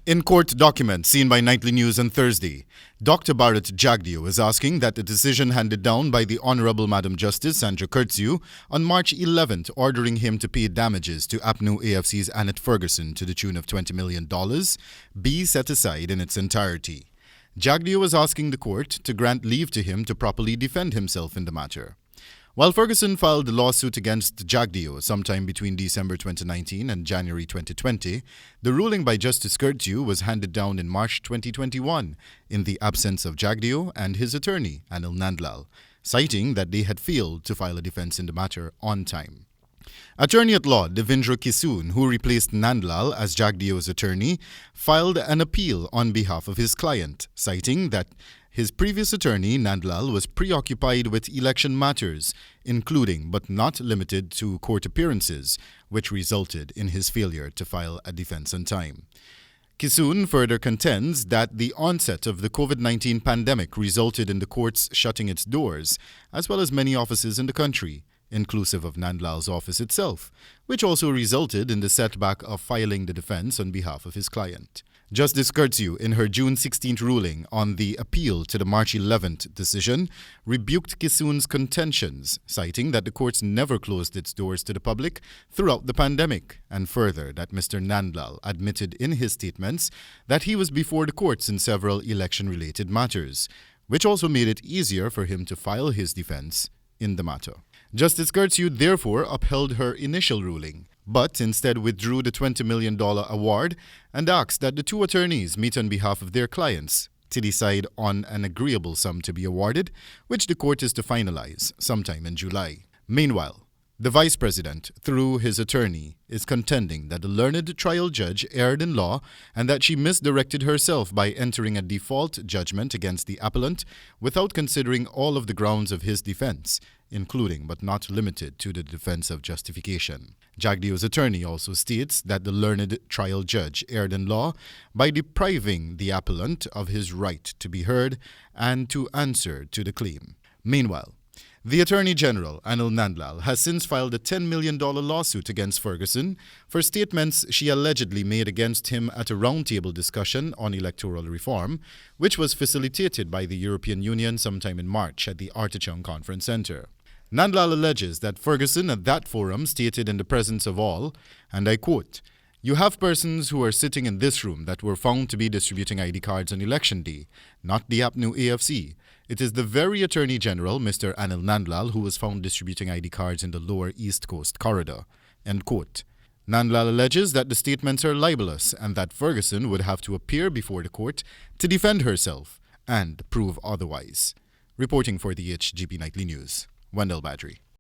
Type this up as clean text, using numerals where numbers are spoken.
In court documents seen by Nightly News on Thursday, Dr Bharrat Jagdeo is asking that the decision handed down by the Honorable Madam Justice Sandra Kurtzious on March 11th ordering him to pay damages to APNU AFC's Anette Ferguson to the tune of $20 million be set aside in its entirety. Jagdeo is asking the court to grant leave to him to properly defend himself in the matter. While Ferguson filed the lawsuit against Jagdeo sometime between December 2019 and January 2020, the ruling by Justice Kurtzious was handed down in March 2021 in the absence of Jagdeo and his attorney, Anil Nandlal, citing that they had failed to file a defense in the matter on time. Attorney-at-law Devendra Kisoon, who replaced Nandlal as Jagdeo's attorney, filed an appeal on behalf of his client, citing that his previous attorney, Nandlal, was preoccupied with election matters, including but not limited to court appearances, which resulted in his failure to file a defense on time. Kisoon further contends that the onset of the COVID-19 pandemic resulted in the courts shutting its doors, as well as many offices in the country, inclusive of Nandlal's office itself, which also resulted in the setback of filing the defense on behalf of his client. Justice Kurtzious, in her June 16th ruling on the appeal to the March 11th decision, rebuked Kisoon's contentions, citing that the courts never closed its doors to the public throughout the pandemic, and further that Mr. Nandlal admitted in his statements that he was before the courts in several election-related matters, which also made it easier for him to file his defense in the matter. Justice Kurtzious therefore upheld her initial ruling, but instead withdrew the $20 million award and asked that the two attorneys meet on behalf of their clients to decide on an agreeable sum to be awarded, which the court is to finalize sometime in July. Meanwhile, the Vice President, through his attorney, is contending that the learned trial judge erred in law and that she misdirected herself by entering a default judgment against the appellant without considering all of the grounds of his defense, including but not limited to the defense of justification. Jagdeo's attorney also states that the learned trial judge erred in law by depriving the appellant of his right to be heard and to answer to the claim. Meanwhile, the Attorney General, Anil Nandlal, has since filed a $10 million lawsuit against Ferguson for statements she allegedly made against him at a roundtable discussion on electoral reform, which was facilitated by the European Union sometime in March at the Artichon Conference Center. Nandlal alleges that Ferguson at that forum stated in the presence of all, and I quote, "You have persons who are sitting in this room that were found to be distributing ID cards on election day, not the APNU AFC. It is the very Attorney General, Mr. Anil Nandlal, who was found distributing ID cards in the Lower East Coast corridor." End quote. Nandlal alleges that the statements are libelous and that Ferguson would have to appear before the court to defend herself and prove otherwise. Reporting for the HGP Nightly News, Wendell Badrie.